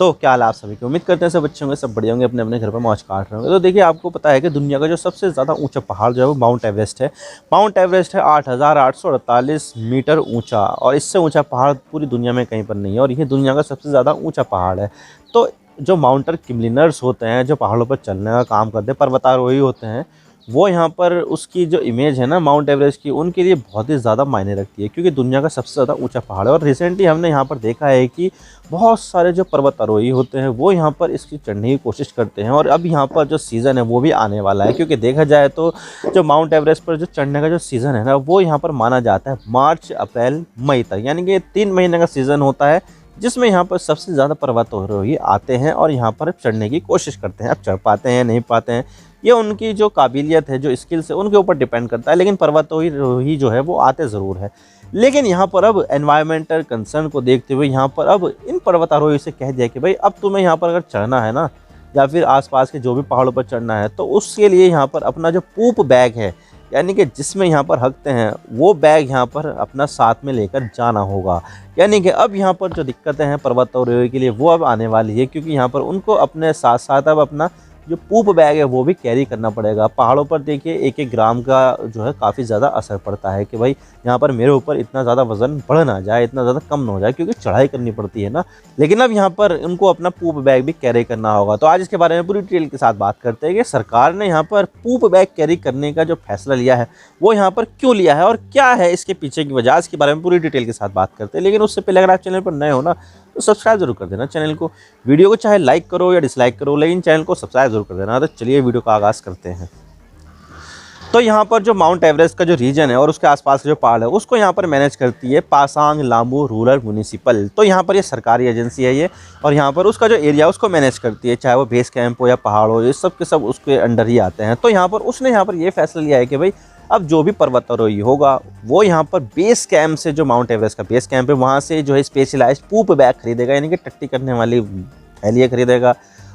तो क्या हाल है आप सभी की। उम्मीद करते हैं सब अच्छे होंगे, सब बढ़िया होंगे, अपने अपने घर पर मौज काट रहे होंगे। तो देखिए, आपको पता है कि दुनिया का जो सबसे ज़्यादा ऊंचा पहाड़ जो है वो माउंट एवरेस्ट है। माउंट एवरेस्ट है 8,848 मीटर ऊंचा, और इससे ऊंचा पहाड़ पूरी दुनिया में कहीं पर नहीं है, और ये दुनिया का सबसे ज़्यादा ऊंचा पहाड़ है। तो जो माउंटेन क्लिनर्स होते हैं, जो पहाड़ों पर चलने का काम करते हैं, पर्वतारोही होते हैं, वो यहाँ पर उसकी जो इमेज है ना माउंट एवरेस्ट की, उनके लिए बहुत ही ज़्यादा मायने रखती है, क्योंकि दुनिया का सबसे ज़्यादा ऊंचा पहाड़ है। और रिसेंटली हमने यहाँ पर देखा है कि बहुत सारे जो पर्वतारोही होते हैं वो यहाँ पर इसकी चढ़ने की कोशिश करते हैं। और अब यहाँ पर जो सीज़न है वो भी आने वाला है, क्योंकि देखा जाए तो जो माउंट एवरेस्ट पर जो चढ़ने का जो सीज़न है ना, वो यहाँ पर माना जाता है मार्च अप्रैल मई तक, यानी कि 3 महीने का सीज़न होता है, जिसमें यहाँ पर सबसे ज़्यादा पर्वतारोही आते हैं और यहाँ पर चढ़ने की कोशिश करते हैं। अब चढ़ पाते हैं नहीं पाते हैं, ये उनकी जो काबिलियत है, जो स्किल्स है, उनके ऊपर डिपेंड करता है, लेकिन पर्वतारोही जो है वो आते ज़रूर है। लेकिन यहाँ पर अब एनवायरमेंटल कंसर्न को देखते हुए यहाँ पर अब इन पर्वतारोही से कह दिया कि भाई अब तुम्हें यहाँ पर अगर चढ़ना है ना, या फिर आसपास के जो भी पहाड़ों पर चढ़ना है, तो उसके लिए यहाँ पर अपना जो पूप बैग है, यानी कि जिसमें यहाँ पर हकते हैं, वो बैग यहाँ पर अपना साथ में लेकर जाना होगा। यानी कि अब यहाँ पर जो दिक्कतें हैं पर्वतारोही के लिए वो अब आने वाली है, क्योंकि यहाँ पर उनको अपने साथ साथ अब अपना जो पूप बैग है वो भी कैरी करना पड़ेगा। पहाड़ों पर देखिए 1-1 ग्राम का जो है काफ़ी ज़्यादा असर पड़ता है कि भाई यहाँ पर मेरे ऊपर इतना ज़्यादा वज़न बढ़ ना जाए, इतना ज़्यादा कम ना हो जाए, क्योंकि चढ़ाई करनी पड़ती है ना। लेकिन अब यहाँ पर उनको अपना पूप बैग भी कैरी करना होगा। तो आज इसके बारे में पूरी डिटेल के साथ बात करते हैं कि सरकार ने यहाँ पर पूप बैग कैरी करने का जो फैसला लिया है वो यहाँ पर क्यों लिया है और क्या है इसके पीछे की वजह। आज के बारे में पूरी डिटेल के साथ बात करते हैं, लेकिन उससे पहले अगर आप चैनल पर नए हो ना, तो सब्सक्राइब जरूर कर देना चैनल को। वीडियो को चाहे लाइक करो या डिसलाइक करो, लेकिन चैनल को सब्सक्राइब जरूर कर देना। तो चलिए वीडियो का आगाज़ करते हैं। तो यहाँ पर जो माउंट एवरेस्ट का जो रीजन है और उसके आसपास का जो पहाड़ है, उसको यहाँ पर मैनेज करती है पासांग लांबू रूरल म्यूनिसिपल। तो यहाँ पर ये सरकारी एजेंसी है ये, और यहाँ पर उसका जो एरिया उसको मैनेज करती है, चाहे वो बेस कैंप हो या पहाड़ हो, ये सब के सब उसके अंडर ही आते हैं। तो यहाँ पर उसने यहाँ पर ये फैसला लिया है कि भाई अब जो भी पर्वतारोही होगा वो यहाँ पर बेस कैंप से, जो माउंट एवरेस्ट का बेस कैंप है, वहाँ से जो है स्पेशलाइज्ड पूप बैग खरीदेगा, यानी कि टट्टी करने वाली थैलियाँ खरीदेगा,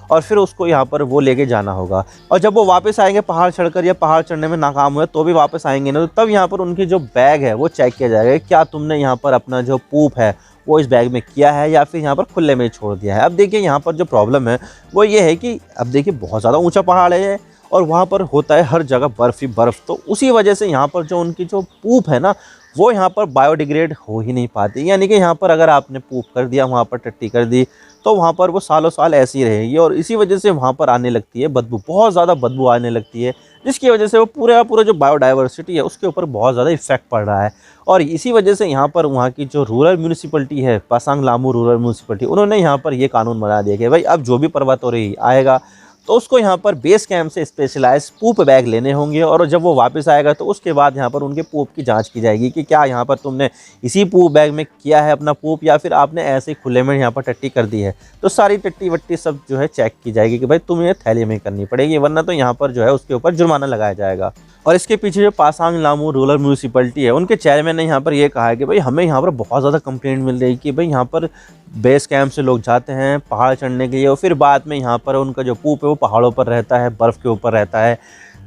और फिर उसको यहाँ पर वो लेके जाना होगा। और जब वो वापस आएंगे पहाड़ चढ़कर, या पहाड़ चढ़ने में नाकाम हुए तो भी वापस आएंगे ना, तो तब यहाँ पर उनकी जो बैग है वो चेक किया जाएगा कि क्या तुमने यहाँ पर अपना जो पूप है वो इस बैग में किया है या फिर यहाँ पर खुले में छोड़ दिया है। अब देखिए यहाँ पर जो प्रॉब्लम है वो ये है कि अब देखिए बहुत ज़्यादा ऊँचा पहाड़ है और वहाँ पर होता है हर जगह बर्फ़ ही बर्फ़। तो उसी वजह से यहाँ पर जो उनकी जो पूप है ना, वो यहाँ पर बायोडिग्रेड हो ही नहीं पाती। यानी कि यहाँ पर अगर आपने पूप कर दिया, वहाँ पर टट्टी कर दी, तो वहाँ पर वो सालों साल ऐसी ही रहेगी, और इसी वजह से वहाँ पर आने लगती है बदबू, बहुत ज़्यादा बदबू आने लगती है, जिसकी वजह से वो पूरा जो बायोडाइवर्सिटी है उसके ऊपर बहुत ज़्यादा इफेक्ट पड़ रहा है। और इसी वजह से यहाँ पर वहाँ की जो रूरल म्यूनिसिपलिटी है, पासांग लामू रूरल म्यूनिसिपलिटी, उन्होंने यहाँ पर ये कानून बना दिया कि भाई अब जो भी पर्वतारोही आएगा तो उसको यहाँ पर बेस कैंप से स्पेशलाइज पूप बैग लेने होंगे, और जब वो वापस आएगा तो उसके बाद यहाँ पर उनके पूप की जांच की जाएगी कि क्या यहाँ पर तुमने इसी पूप बैग में किया है अपना पूप, या फिर आपने ऐसे ही खुले में यहाँ पर टट्टी कर दी है। तो सारी टट्टी वट्टी सब जो है चेक की जाएगी कि भाई तुम्हें थैली में करनी पड़ेगी, वरना तो यहाँ पर जो है उसके ऊपर जुर्माना लगाया जाएगा। और इसके पीछे जो पासांग लामू रूरल म्यूनिसिपलिटी है, उनके चेयरमैन ने यहाँ पर ये कहा है कि भाई हमें यहाँ पर बहुत ज़्यादा कंप्लेंट मिल रही है कि भाई यहाँ पर बेस कैंप से लोग जाते हैं पहाड़ चढ़ने के लिए, और फिर बाद में यहाँ पर उनका जो पूप है वो पहाड़ों पर रहता है, बर्फ़ के ऊपर रहता है,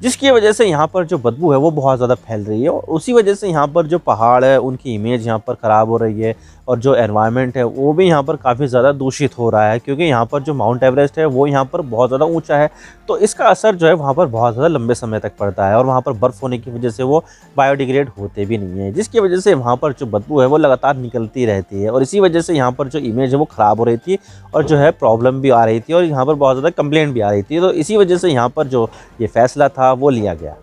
जिसकी वजह से यहाँ पर जो बदबू है वो बहुत ज़्यादा फैल रही है। और उसी वजह से यहाँ पर जो पहाड़ है उनकी इमेज यहाँ पर ख़राब हो रही है, और जो एनवायरनमेंट है वो भी यहाँ पर काफ़ी ज़्यादा दूषित हो रहा है, क्योंकि यहाँ पर जो माउंट एवरेस्ट है वो यहाँ पर बहुत ज़्यादा ऊंचा है। तो इसका असर जो है वहाँ पर बहुत ज़्यादा लंबे समय तक पड़ता है, और वहाँ पर बर्फ़ होने की वजह से वो बायोडिग्रेड होते भी नहीं है, जिसकी वजह से वहाँ पर जो बदबू है वो लगातार निकलती रहती है। और इसी वजह से यहाँ पर जो इमेज है वो ख़राब हो रही थी, और जो है प्रॉब्लम भी आ रही थी, और यहाँ पर बहुत ज़्यादा कंप्लेंट भी आ रही थी। तो इसी वजह से यहाँ पर जो ये फैसला था वो लिया गया।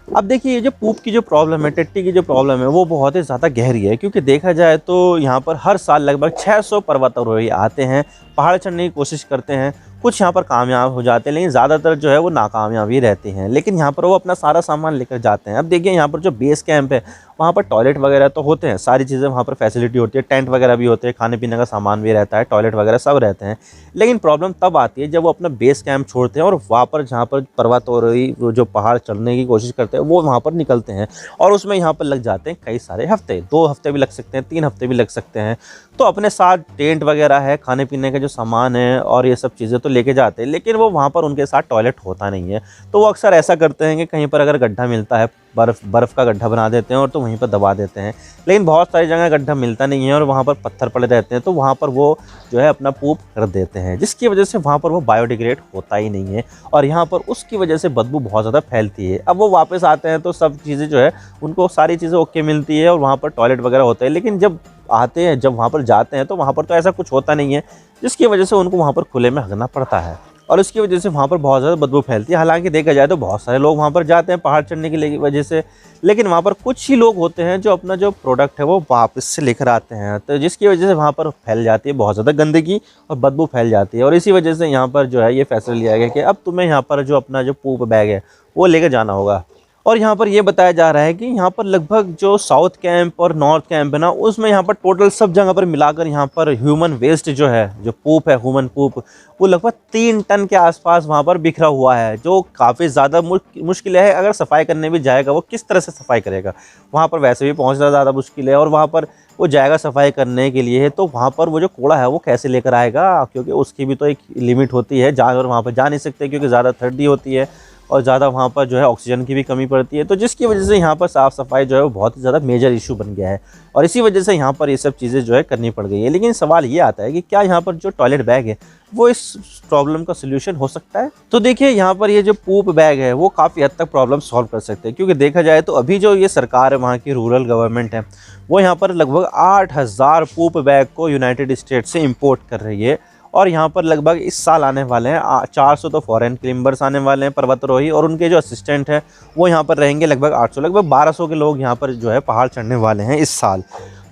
अब देखिए ये जो पूप की जो प्रॉब्लम है, टट्टी की जो प्रॉब्लम है, वो बहुत ही ज़्यादा गहरी है, क्योंकि देखा जाए तो यहाँ पर हर साल लगभग 600 पर्वतारोही आते हैं, पहाड़ चढ़ने की कोशिश करते हैं। कुछ यहाँ पर कामयाब हो जाते हैं, लेकिन ज़्यादातर जो है वो नाकामयाब ही रहते हैं। लेकिन यहाँ पर वो अपना सारा सामान लेकर जाते हैं। अब देखिए यहाँ पर जो बेस कैंप है वहाँ पर टॉयलेट वगैरह तो होते हैं, सारी चीज़ें वहाँ पर फैसिलिटी होती है, टेंट वगैरह भी होते हैं, खाने पीने का सामान भी रहता है, टॉयलेट वगैरह सब रहते हैं। लेकिन प्रॉब्लम तब आती है जब वो अपना बेस कैंप छोड़ते हैं और वहाँ पर जहाँ पर पर्वतारोही जो पहाड़ चढ़ने की कोशिश करते हैं वो वहाँ पर निकलते हैं, और उसमें यहाँ पर लग जाते हैं कई सारे हफ्ते, 2 हफ्ते भी लग सकते हैं, 3 हफ्ते भी लग सकते हैं। तो अपने साथ टेंट वगैरह है, खाने पीने का जो सामान है और ये सब चीज़ें तो लेके जाते हैं, लेकिन वो वहाँ पर उनके साथ टॉयलेट होता नहीं है। तो वो अक्सर ऐसा करते हैं कि कहीं पर अगर गड्ढा मिलता है, बर्फ़ का गड्ढा बना देते हैं और तो वहीं पर दबा देते हैं। लेकिन बहुत सारी जगह गड्ढा मिलता नहीं है और वहाँ पर पत्थर पड़े रहते हैं, तो वहाँ पर वो जो है अपना पूप कर देते हैं, जिसकी वजह से वहाँ पर वो बायोडिग्रेड होता ही नहीं है और यहाँ पर उसकी वजह से बदबू बहुत ज़्यादा फैलती है। अब वो वापस आते हैं तो सब चीज़ें जो है उनको सारी चीज़ें ओके मिलती है और वहाँ पर टॉयलेट वगैरह होता है, लेकिन जब वहाँ पर जाते हैं तो वहाँ पर तो ऐसा कुछ होता नहीं है, जिसकी वजह से उनको वहाँ पर खुले में हगना पड़ता है और उसकी वजह से वहाँ पर बहुत ज़्यादा बदबू फैलती है। हालांकि देखा जाए तो बहुत सारे लोग वहाँ पर जाते हैं पहाड़ चढ़ने की वजह से, लेकिन वहाँ पर कुछ ही लोग होते हैं जो अपना जो प्रोडक्ट है वो वापस से लेकर आते हैं, तो जिसकी वजह से वहाँ पर फैल जाती है बहुत ज़्यादा गंदगी और बदबू फैल जाती है। और इसी वजह से यहाँ पर जो है ये फैसला लिया गया कि अब तुम्हें यहाँ पर जो अपना जो पूप बैग है वो लेकर जाना होगा। और यहाँ पर ये बताया जा रहा है कि यहाँ पर लगभग जो साउथ कैंप और नॉर्थ कैंप है ना, उसमें यहाँ पर टोटल सब जगह पर मिलाकर यहाँ पर ह्यूमन वेस्ट जो है, जो पूप है, ह्यूमन पूप, वो लगभग 3 टन के आसपास वहाँ पर बिखरा हुआ है, जो काफ़ी ज़्यादा मुश्किल है। अगर सफाई करने भी जाएगा वो किस तरह से सफाई करेगा, वहाँ पर वैसे भी पहुँचना ज़्यादा मुश्किल है और वहाँ पर वो जाएगा सफाई करने के लिए, तो वहाँ पर वो जो कूड़ा है वो कैसे लेकर आएगा, क्योंकि उसकी भी तो एक लिमिट होती है। जानवर वहाँ पर जा नहीं सकते क्योंकि ज़्यादा ठंडी होती है और ज़्यादा वहाँ पर जो है ऑक्सीजन की भी कमी पड़ती है, तो जिसकी वजह से यहाँ पर साफ़ सफाई जो है वो बहुत ही ज़्यादा मेजर इशू बन गया है और इसी वजह से यहाँ पर ये सब चीज़ें जो है करनी पड़ गई है। लेकिन सवाल ये आता है कि क्या यहाँ पर जो टॉयलेट बैग है वो इस प्रॉब्लम का सोल्यूशन हो सकता है? तो देखिए, यहाँ पर ये जो पूप बैग है वो काफ़ी हद तक प्रॉब्लम सॉल्व कर सकते हैं, क्योंकि देखा जाए तो अभी जो ये सरकार है, वहाँ की रूरल गवर्नमेंट है, वो यहाँ पर लगभग 8000 पूप बैग को यूनाइटेड स्टेट से इम्पोर्ट कर रही है और यहाँ पर लगभग इस साल आने वाले हैं 400 तो फॉरेन क्लाइंबर्स आने वाले हैं, पर्वतारोही, और उनके जो असिस्टेंट हैं वो यहाँ पर रहेंगे लगभग 800, लगभग 1200 के लोग यहाँ पर जो है पहाड़ चढ़ने वाले हैं इस साल।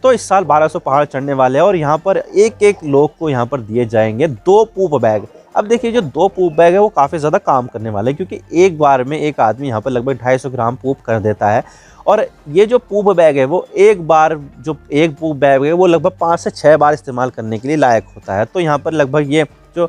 तो इस साल 1200 पहाड़ चढ़ने वाले हैं और यहाँ पर एक लोग को यहाँ पर दिए जाएंगे 2 पूप बैग। अब देखिए, जो 2 पूप बैग है वो काफ़ी ज़्यादा काम करने वाले हैं, क्योंकि एक बार में एक आदमी यहाँ पर लगभग 250 ग्राम पूप कर देता है और ये जो पूप बैग है वो एक बार जो एक पूप बैग है वो लगभग 5 से 6 बार इस्तेमाल करने के लिए लायक होता है। तो यहाँ पर लगभग ये जो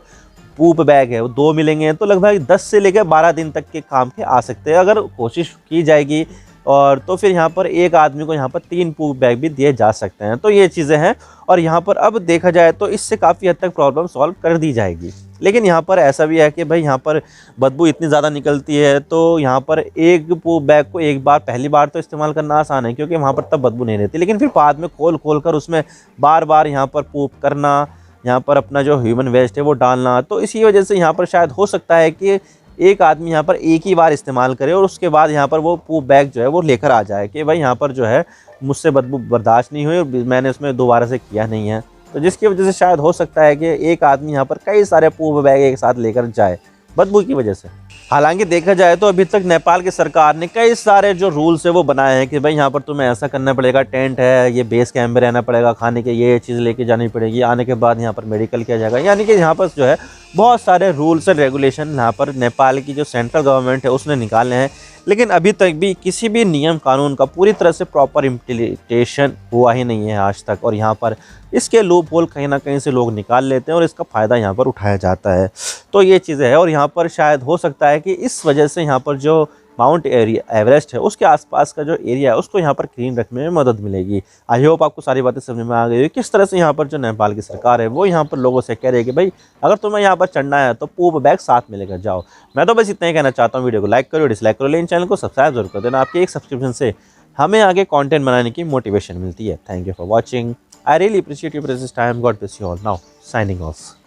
पूप बैग है वो 2 मिलेंगे तो लगभग 10 से लेकर 12 दिन तक के काम के आ सकते हैं, अगर कोशिश की जाएगी। और तो फिर यहाँ पर एक आदमी को यहाँ पर 3 पूप बैग भी दिए जा सकते हैं। तो ये चीज़ें हैं और यहाँ पर अब देखा जाए तो इससे काफ़ी हद तक प्रॉब्लम सॉल्व कर दी जाएगी। लेकिन यहाँ पर ऐसा भी है कि भाई यहाँ पर बदबू इतनी ज़्यादा निकलती है, तो यहाँ पर एक पूप बैग को एक बार, पहली बार तो इस्तेमाल करना आसान है क्योंकि वहाँ पर तब बदबू नहीं रहती, लेकिन फिर बाद में खोल कर उसमें बार बार यहाँ पर पूप करना, यहाँ पर अपना जो ह्यूमन वेस्ट है वो डालना, तो इसी वजह से यहाँ पर शायद हो सकता है कि एक आदमी यहाँ पर एक ही बार इस्तेमाल करे और उसके बाद यहाँ पर वो पूप बैग जो है वो लेकर आ जाए कि भाई यहाँ पर जो है मुझसे बदबू बर्दाश्त नहीं हुई और मैंने उसमें दोबारा से किया नहीं है, तो जिसकी वजह से शायद हो सकता है कि एक आदमी यहाँ पर कई सारे पूप बैग एक साथ लेकर जाए बदबू की वजह से। हालांकि देखा जाए तो अभी तक नेपाल की सरकार ने कई सारे जो रूल्स है वो बनाए हैं कि भाई यहाँ पर तुम्हें ऐसा करना पड़ेगा, टेंट है, ये बेस कैंप में रहना पड़ेगा, खाने के ये चीज़ लेके जानी पड़ेगी, आने के बाद यहाँ पर मेडिकल किया जाएगा, यानी कि यहाँ पर जो है बहुत सारे रूल्स एंड रेगुलेशन यहाँ पर नेपाल की जो सेंट्रल गवर्नमेंट है उसने निकाले हैं। लेकिन अभी तक भी किसी भी नियम कानून का पूरी तरह से प्रॉपर इम्प्लीमेंटेशन हुआ ही नहीं है आज तक, और यहाँ पर इसके लूप होल कहीं ना कहीं से लोग निकाल लेते हैं और इसका फ़ायदा यहाँ पर उठाया जाता है। तो ये चीज़ें हैं और यहाँ पर शायद हो सकता है कि इस वजह से यहाँ पर जो माउंट एवरेस्ट है उसके आसपास का जो एरिया है उसको यहाँ पर क्लीन रखने में मदद मिलेगी। आई होप आपको सारी बातें समझ में आ गई है किस तरह से यहाँ पर जो नेपाल की सरकार है वो यहाँ पर लोगों से कह रही है कि भाई अगर तुम्हें यहाँ पर चढ़ना है तो पूप बैग साथ में लेकर जाओ। मैं तो बस इतना ही कहना चाहता हूँ, वीडियो को लाइक करो, डिसलाइक करो, लेकिन चैनल को सब्सक्राइब जरूर कर देना। आपके एक सब्सक्रिप्शन से हमें आगे कंटेंट बनाने की मोटिवेशन मिलती है। Thank you for watching. I really appreciate your precious time. God bless you all. Now signing off.